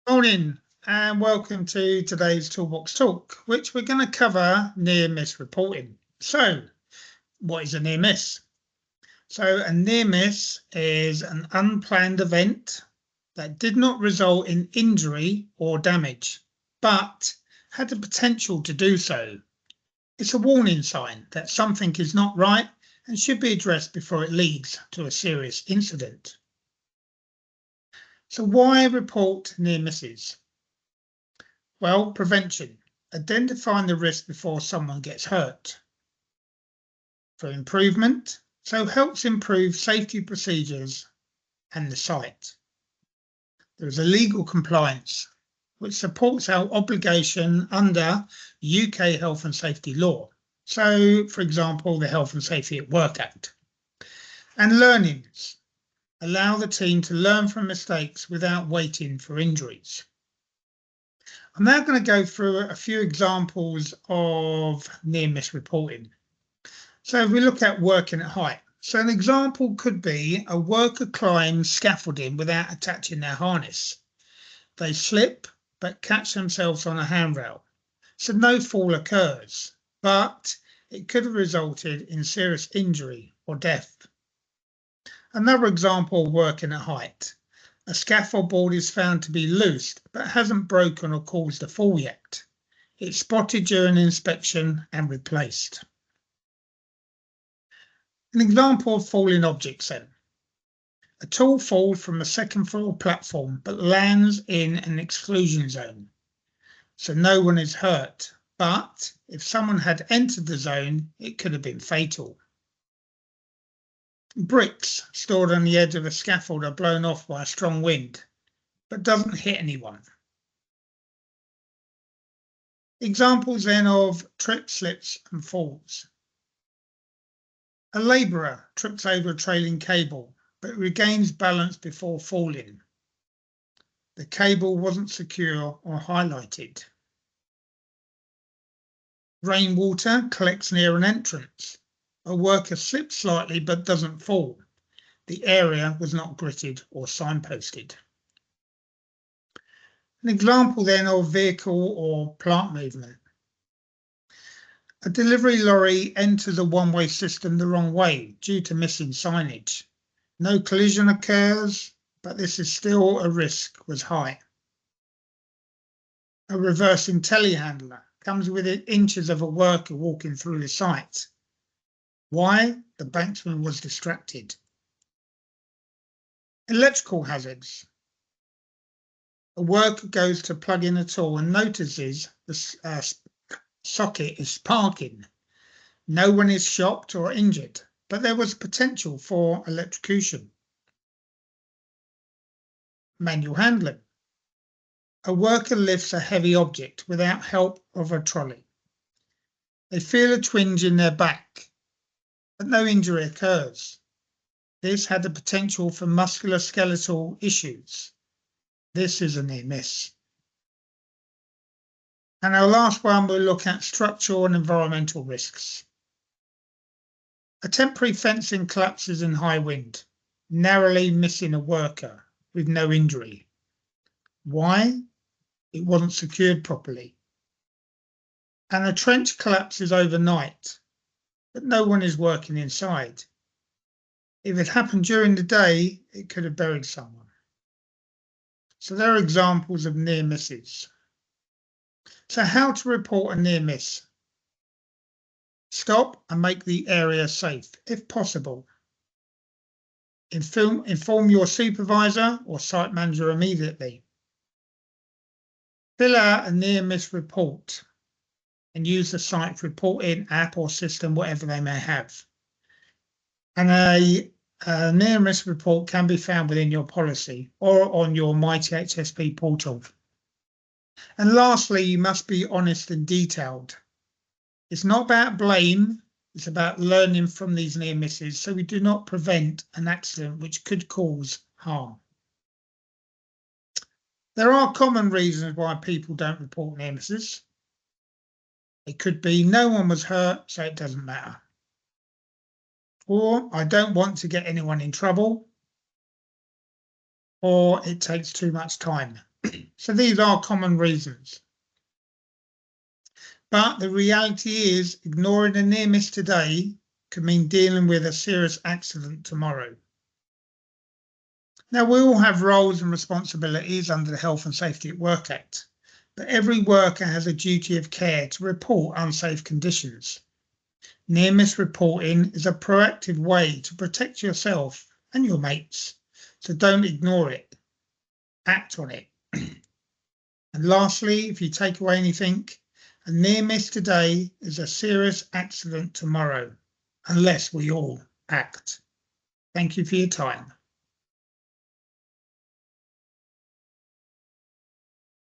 Morning and welcome to today's Toolbox Talk, which we're going to cover near-miss reporting. So, what is a near miss? So, a near miss is an unplanned event that did not result in injury or damage, but had the potential to do so. It's a warning sign that something is not right and should be addressed before it leads to a serious incident. So, why report near misses? Well, prevention, identifying the risk before someone gets hurt. For improvement, so helps improve safety procedures and the site. There is a legal compliance, which supports our obligation under UK health and safety law. So, for example, the Health and Safety at Work Act. And learnings, allow the team to learn from mistakes without waiting for injuries. I'm now going to go through a few examples of near-miss reporting. So if we look at working at height. So an example could be a worker climbs scaffolding without attaching their harness. They slip but catch themselves on a handrail. So no fall occurs, but it could have resulted in serious injury or death. Another example of working at height. A scaffold board is found to be loosed but hasn't broken or caused a fall yet. It's spotted during inspection and replaced. An example of falling objects then. A tool falls from a second floor platform but lands in an exclusion zone. So no one is hurt, but if someone had entered the zone, it could have been fatal. Bricks stored on the edge of a scaffold are blown off by a strong wind, but doesn't hit anyone. Examples then of trips, slips and falls. A labourer trips over a trailing cable, but regains balance before falling. The cable wasn't secure or highlighted. Rainwater collects near an entrance. A worker slips slightly but doesn't fall. The area was not gritted or signposted. An example then of vehicle or plant movement. A delivery lorry enters a one-way system the wrong way due to missing signage. No collision occurs, but this is still a risk was high. A reversing telehandler comes within inches of a worker walking through the site. Why? The banksman was distracted. Electrical hazards. A worker goes to plug in a tool and notices the socket is sparking. No one is shocked or injured, but there was potential for electrocution. Manual handling. A worker lifts a heavy object without help of a trolley. They feel a twinge in their back, but no injury occurs. This had the potential for musculoskeletal issues. This is a near miss. And our last one, we'll look at structural and environmental risks. A temporary fencing collapses in high wind, narrowly missing a worker with no injury. Why? It wasn't secured properly. And a trench collapses overnight, but no one is working inside. If it happened during the day, it could have buried someone. So there are examples of near misses. So how to report a near miss? Stop and make the area safe, if possible. Inform your supervisor or site manager immediately. Fill out a near miss report and use the site reporting app or system, whatever they may have. And a near miss report can be found within your policy or on your My THSP portal. And lastly, you must be honest and detailed. It's not about blame, it's about learning from these near misses so we do not prevent an accident which could cause harm. There are common reasons why people don't report near misses. It could be no one was hurt, so it doesn't matter. Or I don't want to get anyone in trouble. Or it takes too much time. So these are common reasons. But the reality is ignoring a near miss today could mean dealing with a serious accident tomorrow. Now, we all have roles and responsibilities under the Health and Safety at Work Act, but every worker has a duty of care to report unsafe conditions. Near-miss reporting is a proactive way to protect yourself and your mates, so don't ignore it. Act on it. And lastly, if you take away anything, a near miss today is a serious accident tomorrow, unless we all act. Thank you for your time.